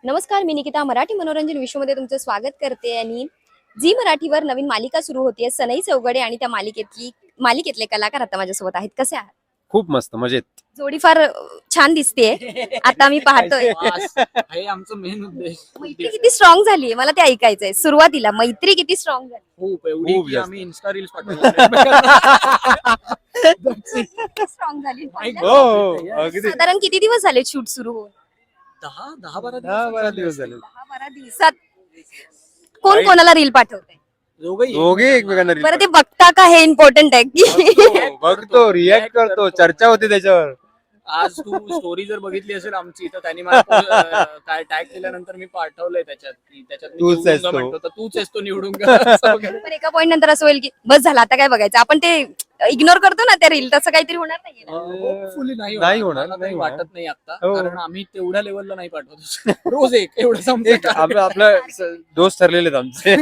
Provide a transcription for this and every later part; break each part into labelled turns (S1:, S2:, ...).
S1: नमस्कार, मी निकिता मराठी मनोरंजन विश्वमध्ये तुमचं स्वागत करते आणि झी मराठीवर नवीन मालिका सुरू होतीये सनई चौघडे आणि त्या मालिकेतले कलाकार आता माझ्यासोबत आहेत. कसे आहात?
S2: खूप मस्त मजेत.
S1: जोडी फार छान दिसतेय. आता मी पाहतोय
S3: हे आमचं मेन उद्देश.
S1: मैत्री किती स्ट्रॉंग झालीये, मला ते ऐकायचंय. सुरुवातीला मैत्री किती स्ट्रॉंग झाली?
S3: खूप एवढी
S2: खूप
S3: की
S2: जास्त.
S3: आम्ही इन्स्टा रील्स पाठवतो.
S1: स्ट्रॉंग झाली.
S2: अगदी
S1: साधारण किती दिवस झाले शूट सुरू होऊन?
S3: 10-12
S2: 10-12 दिवस झाले.
S1: 10-12 दिवसात कोण कोणाला रील पाठवतंय?
S2: दोघे एकमेकांना
S1: बरं, ते बघता का हे इम्पॉर्टंट आहे की
S2: बघतो, रिॲक्ट करतो, चर्चा होते त्याच्यावर.
S3: आज तू स्टोरी जर बघितली असेल आमची तर त्यांनी मला काय टॅग केल्यानंतर मी पाठवलंय त्याच्यात की त्याच्यात मी
S2: तूच
S3: निवडून
S2: आहेस
S3: गा
S2: तो.
S3: म्हणतो, तर तूच आहेस तो निवडून गा असं वगैरे.
S1: पण एका पॉइंट नंतर असं होईल की बस झालं, आता काय बघायचं. आपण ते इग्नोर करतो ना त्या रील, तसं काहीतरी होणार नाहीये ना?
S3: Hopefully
S2: नाही होणार,
S3: मला
S2: नाही
S3: काही
S2: होणार.
S3: वाटत नाही आता,
S2: हो.
S3: कारण आम्ही तेवढ्या लेवलला नाही पाठवत. रोज एक एवढं समजा
S2: एक आपलं दोस्त ठरलेले आहेत आमचे.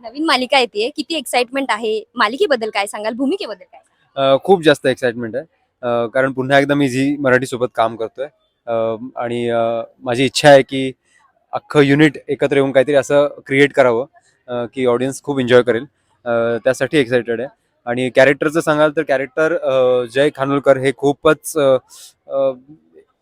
S1: नवीन मालिका येते, किती एक्साइटमेंट आहे. मालिकेबद्दल काय सांगाल, भूमिकेबद्दल काय?
S2: खूप जास्त एक्साइटमेंट आहे. कारण पुन्हा एकदा मी झी मराठी सोबत काम करतोय. आणि माझी इच्छा आहे की अख्खं युनिट एकत्र येऊन काहीतरी असं क्रिएट करावं की ऑडियन्स खूप एन्जॉय करेल. त्यासाठी एक्साइटेड आहे. आणि कॅरेक्टरचं सांगाल तर कॅरेक्टर जय खानोलकर हे खूपच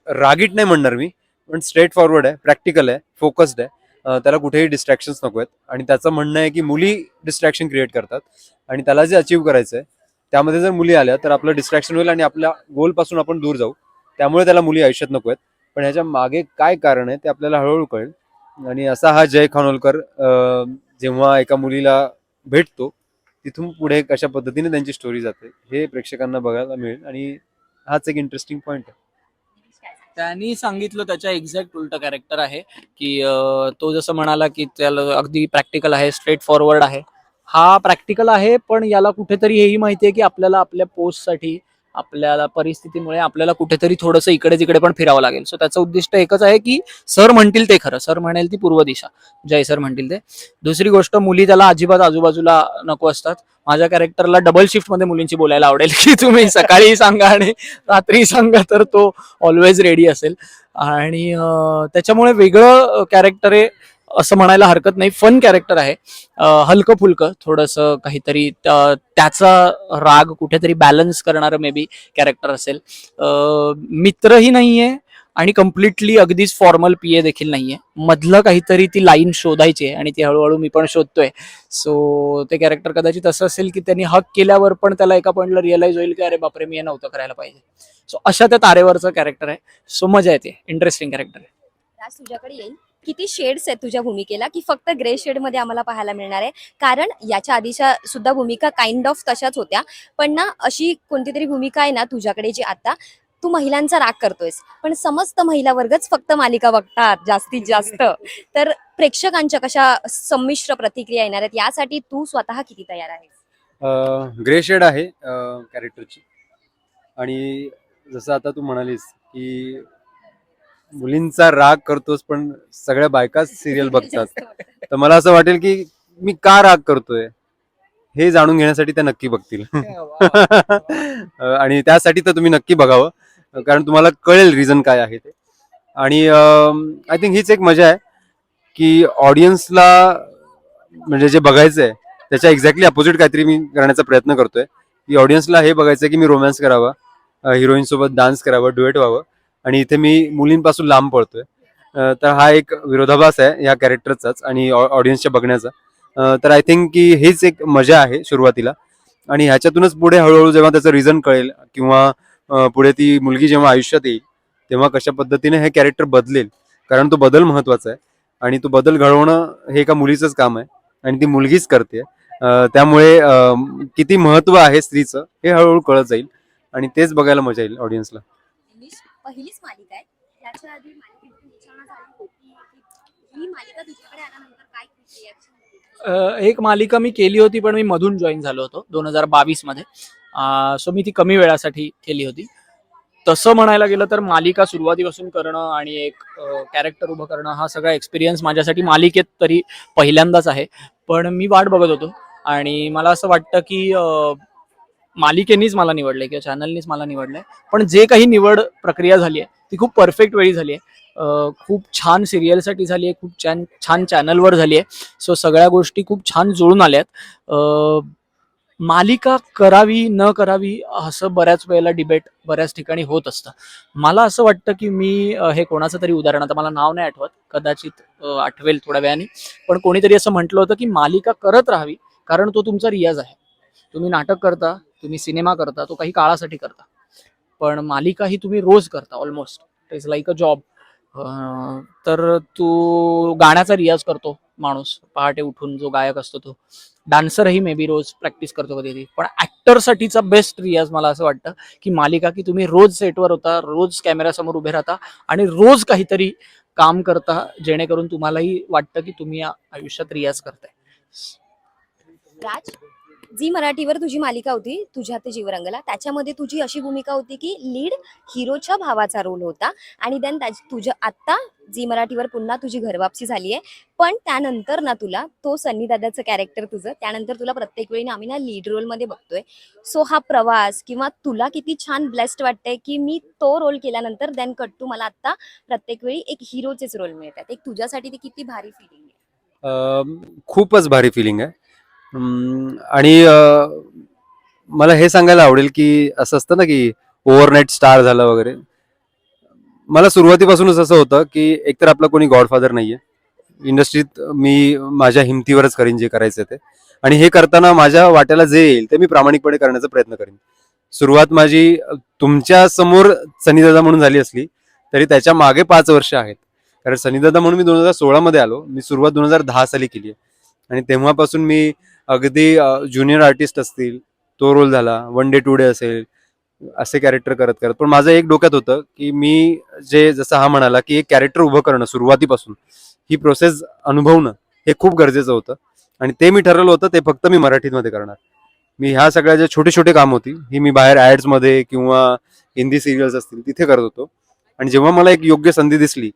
S2: रागीट नाही म्हणणार मी, पण स्ट्रेट फॉरवर्ड आहे, प्रॅक्टिकल आहे, फोकस्ड आहे. त्याला कुठेही डिस्ट्रॅक्शन्स नको आहेत. आणि त्याचं म्हणणं आहे की मुली डिस्ट्रॅक्शन क्रिएट करतात आणि त्याला जे अचीव्ह करायचं आहे त्यामध्ये जर मुली आल्या तर आपलं डिस्ट्रॅक्शन होईल आणि आपल्या गोलपासून आपण दूर जाऊ. त्यामुळे त्याला मुली आयुष्यात नको आहेत. पण ह्याच्या मागे काय कारण आहे ते आपल्याला हळूहळू कळेल. आणि असा हा जय खानोलकर जेव्हा एका मुलीला भेटतो तिथून पुढे कशा पद्धतीने त्यांची स्टोरी जाते हे प्रेक्षकांना बघायला मिळेल. आणि हाच एक इंटरेस्टिंग पॉइंट आहे.
S3: त्यांनी सांगितलं त्याच्या एक्झॅक्ट उलट कॅरेक्टर आहे की तो जसं म्हणाला की त्याला अगदी प्रॅक्टिकल आहे, स्ट्रेट फॉरवर्ड आहे. हा प्रॅक्टिकल आहे, पण याला कुठेतरी हेही माहिती आहे की आपल्याला आपल्या पोस्टसाठी आपल्याला परिस्थितीमुळे आपल्याला कुठेतरी थोडंसं इकडे तिकडे पण फिरावं लागेल. सो त्याचं उद्दिष्ट एकच आहे की सर म्हणतील ते खरं, सर म्हणेल ती पूर्व दिशा, जय सर म्हणतील ते. दुसरी गोष्ट, मुली त्याला अजिबात आजूबाजूला नको असतात. माझ्या कॅरेक्टरला डबल शिफ्ट मध्ये मुलींची बोलायला आवडेल की तुम्ही सकाळी सांगा आणि रात्री सांगा, तर तो ऑलवेज रेडी असेल. आणि त्याच्यामुळे वेगळं कॅरेक्टर आहे असं म्हणायला हरकत नाही. फन कॅरेक्टर आहे, हलकं फुलकं थोडंसं काहीतरी त्याचा राग कुठेतरी बॅलन्स करणारं मे बी कॅरेक्टर असेल. मित्रही नाहीये आणि कम्प्लिटली अगदीच फॉर्मल पीए देखील नाहीये. मधलं काहीतरी ती लाईन शोधायची आहे आणि ती हळूहळू मी पण शोधतोय. सो ते कॅरेक्टर कदाचित असं असेल की त्यांनी हक केल्यावर पण त्याला एका पॉइंटला रिअलाइज होईल की अरे बापरे, मी हे नव्हतं करायला पाहिजे. सो अशा त्या तारेवरचं कॅरेक्टर आहे. सो मजा येते, इंटरेस्टिंग कॅरेक्टर आहे.
S1: राज, तुझ्याकडे येईल. किती शेड्स आहेत तुझ्या भूमिकेला, की फक्त ग्रे शेड मध्ये आम्हाला पाहायला मिळणार आहे? कारण याच्या आधीच्या सुद्धा भूमिका काइंड ऑफ तशाच होत्या. पण ना, अशी कोणती तरी भूमिका आहे ना तुझ्याकडे जी आता तू महिलांचा राग करतोयस, पण समस्त महिला वर्गच फक्त मालिका बघतात जास्तीत जास्त. तर प्रेक्षकांच्या कशा संमिश्र प्रतिक्रिया येणार आहेत, यासाठी तू स्वतः किती तयार आहेस?
S2: ग्रे शेड आहे कॅरेक्टरची. आणि जसं आता तू म्हणालीस की मुलींचा राग करतोस पण सगळ्या बायकाच सिरियल बघतात, तर मला असं वाटेल की मी का राग करतोय हे जाणून घेण्यासाठी त्या नक्की बघतील. आणि त्यासाठी तर तुम्ही नक्की बघावं, कारण तुम्हाला कळेल रिझन काय आहे ते. आणि आय थिंक हीच एक मजा आहे की ऑडियन्सला म्हणजे जे बघायचं आहे त्याच्या एक्झॅक्टली अपोजिट काहीतरी मी करण्याचा प्रयत्न करतोय. की ऑडियन्सला हे बघायचं की मी रोमॅन्स करावा, हिरोईन सोबत डान्स करावा, डुएट व्हावं, आणि इथे मी मुलींपासून लांब पळतोय. तर हा एक विरोधाभास आहे या कॅरेक्टरचाच आणि ऑडियन्सच्या बघण्याचा. तर आय थिंक की हेच एक मजा आहे सुरुवातीला. आणि ह्याच्यातूनच पुढे हळूहळू जेव्हा त्याचं रिझन कळेल किंवा पुढे ती मुलगी जेव्हा आयुष्यात येईल तेव्हा कशा पद्धतीने हे कॅरेक्टर बदलेल, कारण तो बदल महत्वाचा आहे आणि तो बदल घडवणं हे एका मुलीचंच काम आहे आणि ती मुलगीच करते. त्यामुळे किती महत्व आहे स्त्रीचं हे हळूहळू कळत जाईल आणि तेच बघायला मजा येईल ऑडियन्सला.
S1: पहिलीच मालिका आहे. याच्या आधी मालिकेची विचारणा झाली होती की ही मालिका तुझ्याकडे आल्यानंतर काय रिएक्शन?
S3: एक मालिका मी केली होती, पण मी मधून जॉईन झालो होतो 2022 मध्ये. सो मी ती कमी वेळासाठी केली होती. तसं म्हणायला गेलं तर मालिका सुरुवातीपासून करणं आणि एक कॅरेक्टर उभं करणं हा सगळा एक्सपिरियन्स माझ्यासाठी मालिकेत तरी पहिल्यांदाच आहे. पण मी वाट बघत होतो आणि मला असं वाटतं की मालिकेनीच मला निवडलंय किंवा चॅनलनीच मला निवडलंय, पण जे काही निवड प्रक्रिया झाली आहे ती खूप परफेक्ट वेळी झाली आहे. खूप छान सिरियलसाठी झाली आहे, खूप छान छान चॅनलवर झाली आहे. सो सगळ्या गोष्टी खूप छान जुळून आल्यात. मालिका करावी न करावी असं बऱ्याच वेळेला डिबेट बऱ्याच ठिकाणी होत असतं. मला असं वाटतं की मी हे कोणाचं तरी उदाहरण, आता मला नाव नाही आठवत, कदाचित आठवेल थोड्या वेळाने, पण कोणीतरी असं म्हटलं होतं की मालिका करत राहावी, कारण तो तुमचा रियाज आहे. तुम्ही नाटक करता, तुम्ही सिनेमा करता, तो काही काळासाठी करता, पण मालिका ही तुम्ही रोज करता almost. It is like a job. तर तू गाण्याचा रियाज करतो माणूस, पहाटे उठून जो गायक असतो तो. डान्सरही मे बी रोज प्रॅक्टिस करतो कधी, पण ऍक्टरसाठीचा बेस्ट रियाज मला असं वाटतं की मालिका, की तुम्ही रोज सेटवर होता, रोज कॅमेऱ्यासमोर उभे राहता आणि रोज काहीतरी काम करता, जेणेकरून तुम्हालाही वाटतं की तुम्ही आयुष्यात रियाज करताय.
S1: राज, झी मराठीवर तुझी मालिका होती तुझ्या ते जीव रंगला, त्याच्यामध्ये तुझी अशी भूमिका होती की लीड हिरोच्या भावाचा रोल होता. आणि देन तुझ्या आत्ता झी मराठीवर पुन्हा तुझी घरवापसी झाली आहे. पण त्यानंतर ना तुला तो सन्नी दादाचं कॅरेक्टर तुझं, त्यानंतर तुला प्रत्येक वेळी ना आम्ही ना लीड रोलमध्ये बघतोय. सो हा प्रवास किंवा तुला किती छान ब्लेस्ड वाटतंय की मी तो रोल केल्यानंतर देन कट टू मला आत्ता प्रत्येक वेळी एक हिरोचेच रोल मिळतात. एक तुझ्यासाठी ती किती भारी फिलिंग आहे?
S2: खूपच भारी फिलिंग आहे. आणि मला हे सांगायला आवडेल की असं असतं ना की ओव्हरनाईट स्टार झालं वगैरे. मला सुरुवातीपासूनच असं होतं की एकतर आपला कोणी गॉडफादर नाहीये इंडस्ट्रीत. मी माझ्या हिमतीवरच करीन जे करायचं ते, आणि हे करताना माझ्या वाट्याला जे येईल ते मी प्रामाणिकपणे करण्याचा प्रयत्न करीन. सुरुवात माझी तुमच्या समोर सनीदादा म्हणून झाली असली तरी त्याच्या मागे 5 वर्ष आहेत. कारण सनीदादा म्हणून मी 2016 मध्ये आलो, मी सुरुवात 2010 साली केली आहे. आणि तेव्हापासून मी अगदी ज्युनियर आर्टिस्ट असतील तो रोल झाला, वन डे टू डे असेल, असे कॅरेक्टर करत करत. पण माझं एक डोक्यात होतं की मी जे, जसं हा म्हणाला की एक कॅरेक्टर उभं करणं सुरुवातीपासून, ही प्रोसेस अनुभवणं हे खूप गरजेचं होतं. आणि ते मी ठरवलं होतं, ते फक्त मी मराठीमध्ये करणार. मी ह्या सगळ्या जे छोटे छोटे काम होती ही मी बाहेर ॲड्समध्ये किंवा हिंदी सिरियल्स असतील तिथे करत होतो. आणि जेव्हा मला एक योग्य संधी दिसली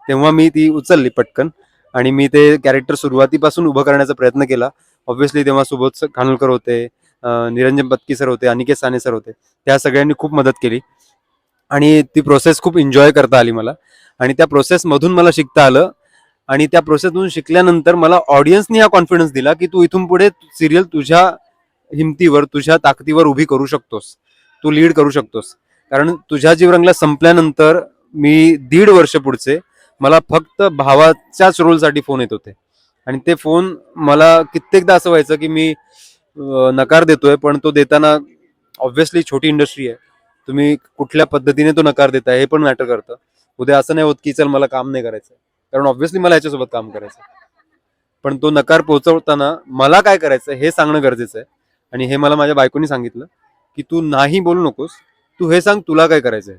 S2: तेव्हा मी ती उचलली पटकन आणि मी ते कॅरेक्टर सुरुवातीपासून उभं करण्याचा प्रयत्न केला. ऑब्व्हियसली तेव्हा सुबोध खानोलकर होते, निरंजन पत्की सर होते, अनिकेत साने सर होते. त्या सगळ्यांनी खूप मदत केली आणि ती प्रोसेस खूप एन्जॉय करता आली मला. आणि त्या प्रोसेसमधून मला शिकता आलं. आणि त्या प्रोसेसमधून शिकल्यानंतर मला ऑडियन्सनी हा कॉन्फिडन्स दिला की तू इथून पुढे सिरियल तुझ्या हिमतीवर, तुझ्या ताकदीवर उभी करू शकतोस, तू लीड करू शकतोस. कारण तुझ्या जीव रंगला संपल्यानंतर मी 1.5 वर्ष पुढचे मला फक्त भावाच्याच रोलसाठी फोन येत होते. आणि ते फोन मला कित्येकदा असं व्हायचं की मी नकार देतोय, पण तो देताना ऑब्व्हियसली छोटी इंडस्ट्री आहे, तुम्ही कुठल्या पद्धतीने तो नकार देताय हे पण मॅटर करतं. उद्या असं नाही होत की चल मला काम नाही करायचं, कारण ऑब्व्हियसली मला याच्यासोबत काम करायचं. पण तो नकार पोहोचवताना मला काय करायचं हे सांगणं गरजेचं आहे. आणि हे मला माझ्या बायकोनी सांगितलं की तू नाही बोलू नकोस, तू हे सांग तुला काय करायचंय.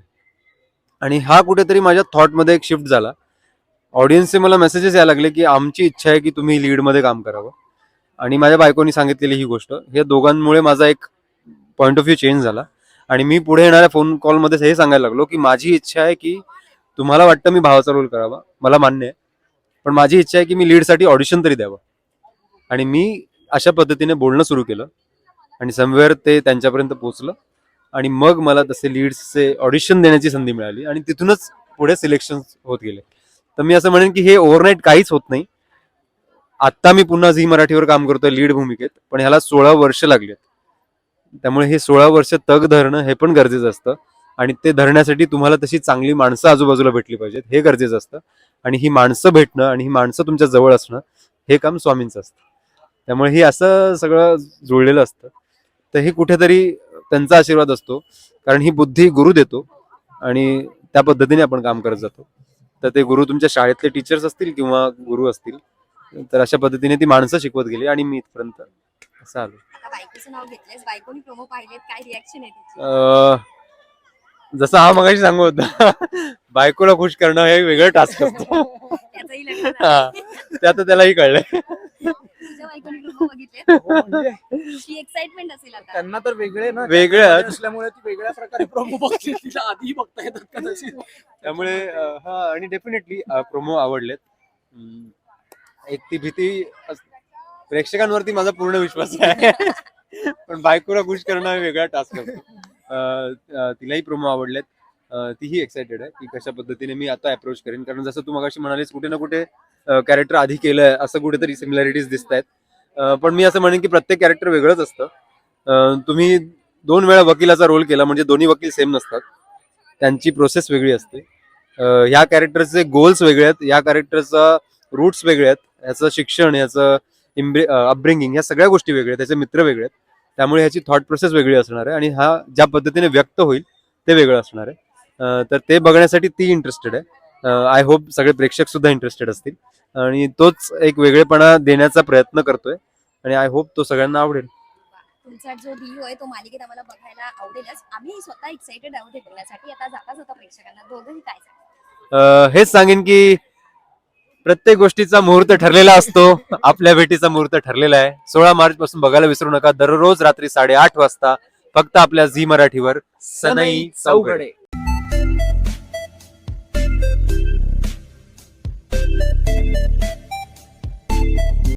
S2: आणि हा कुठेतरी माझ्या थॉटमध्ये एक शिफ्ट झाला. ऑडियन्सचे मला मेसेजेस यायला लागले की आमची इच्छा आहे की तुम्ही लीडमध्ये काम करावं. आणि माझ्या बायकोनी सांगितलेली ही गोष्ट, या दोघांमुळे माझा एक पॉईंट ऑफ व्ह्यू चेंज झाला. आणि मी पुढे येणाऱ्या फोन कॉलमध्ये हे सांगायला लागलो की माझी इच्छा आहे की तुम्हाला वाटतं मी भावाचा रोल करावा, मला मान्य आहे, पण माझी इच्छा आहे की मी लीडसाठी ऑडिशन तरी द्यावं. आणि मी अशा पद्धतीने बोलणं सुरू केलं आणि समवेअर ते त्यांच्यापर्यंत पोहोचलं. आणि मग मला तसे लीड्सचे ऑडिशन देण्याची संधी मिळाली आणि तिथूनच पुढे सिलेक्शन होत गेले. तर मी असं म्हणेन की हे ओव्हरनाईट काहीच होत नाही. आत्ता मी पुन्हा झी मराठीवर काम करतोय लीड भूमिकेत, पण ह्याला 16 वर्ष लागलेत. त्यामुळे हे 16 वर्ष तग धरणं हे पण गरजेचं असतं. आणि ते धरण्यासाठी तुम्हाला तशी चांगली माणसं आजूबाजूला भेटली पाहिजेत, हे गरजेचं असतं. आणि ही माणसं भेटणं आणि ही माणसं तुमच्या जवळ असणं हे काम स्वामींचं असतं. त्यामुळे हे असं सगळं जुळलेलं असतं. तर हे कुठेतरी त्यांचा आशीर्वाद असतो, कारण ही बुद्धी गुरु देतो आणि त्या पद्धतीने आपण काम करत जातो. तर ते गुरु तुमच्या शाळेतले टीचर्स असतील किंवा गुरु असतील, तर अशा पद्धतीने ती माणसं शिकवत गेली आणि मी इथपर्यंत असं आलो.
S1: आता बायकोचं नाव घेतलंयस, बायकोनी प्रोमो पाहिलेत, काय रिॲक्शन आहे तिची?
S2: जसं हा मगाशी सांगू होता, बायकोला खुश करणं हे वेगळं टास्क असतं.
S1: त्याचंही लग्न
S2: हा,
S1: झालंय.
S2: ते आता त्यालाही कळलंय.
S1: तुझ्या बायकोनी प्रोमो बघितले,
S3: हो, म्हणजे
S1: ती एक्साइटमेंट असेल आता.
S3: त्यांना तर वेगळे ना,
S2: वेगळे
S3: त्यांच्यामध्ये
S2: आहेत.
S3: असल्यामुळे ती वेगळ्या प्रकारे प्रोमो बघते, तिला आधी बघता येतात कदाचित.
S2: त्यामुळे हा, आणि डेफिनेटली प्रोमो आवडलेत. एक ती भीती प्रेक्षकांवरती माझा पूर्ण विश्वास आहे. पण बायकोला खुश करणं हा वेगळा टास्क असतो. तिलाही प्रोमो आवडलेत. तीही एक्साइटेड आहे की कशा पद्धतीने मी आता अप्रोच करेन, कारण जसं तू मगाशी म्हणालीस कुठे ना कुठे कॅरेक्टर आधी केलंय असं कुठेतरी सिमिलॅरिटीज दिसत आहेत. पण मी असं म्हणेन की प्रत्येक कॅरेक्टर वेगळंच असतं. तुम्ही 2 वेळा वकिलाचा रोल केला म्हणजे दोन्ही वकील सेम नसतात, त्यांची प्रोसेस वेगळी असते. ह्या कॅरेक्टरचे गोल्स वेगळे आहेत, या कॅरेक्टरचा रूट्स वेगळे आहेत, याचं शिक्षण, याचं अपब्रिंगिंग, ह्या सगळ्या गोष्टी वेगळ्या आहेत, त्याचे मित्र वेगळे आहेत. त्यामुळे ह्याची थॉट प्रोसेस वेगळी असणार आहे आणि हा ज्या पद्धतीने व्यक्त होईल ते वेगळं असणार आहे. तर ते बघण्यासाठी ती इंटरेस्टेड आहे. आय होप सगळे प्रेक्षक सुद्धा इंटरेस्टेड असतील आणि तोच एक वेगळेपणा देण्याचा प्रयत्न करतोय आणि आय होप तो सगळ्यांना आवडेल.
S1: तुमचा जो रिव्ह्यू आहे तो मालिकेत आम्हाला बघायला आवडेलच. आम्ही स्वतः एक्साइटेड आहोत हे बघण्यासाठी. आता जाता प्रेक्षकांना दोघंही काय सांगाल?
S2: हेच सांगेन की प्रत्येक गोष्टीचा मुहूर्त ठरलेला असतो. आपल्या भेटीचा मुहूर्त ठरलेला आहे. 16 मार्च पासून बघायला विसरू नका. दररोज रात्री 8:30 वाजता फक्त आपल्या झी मराठीवर. सनई चौघडे.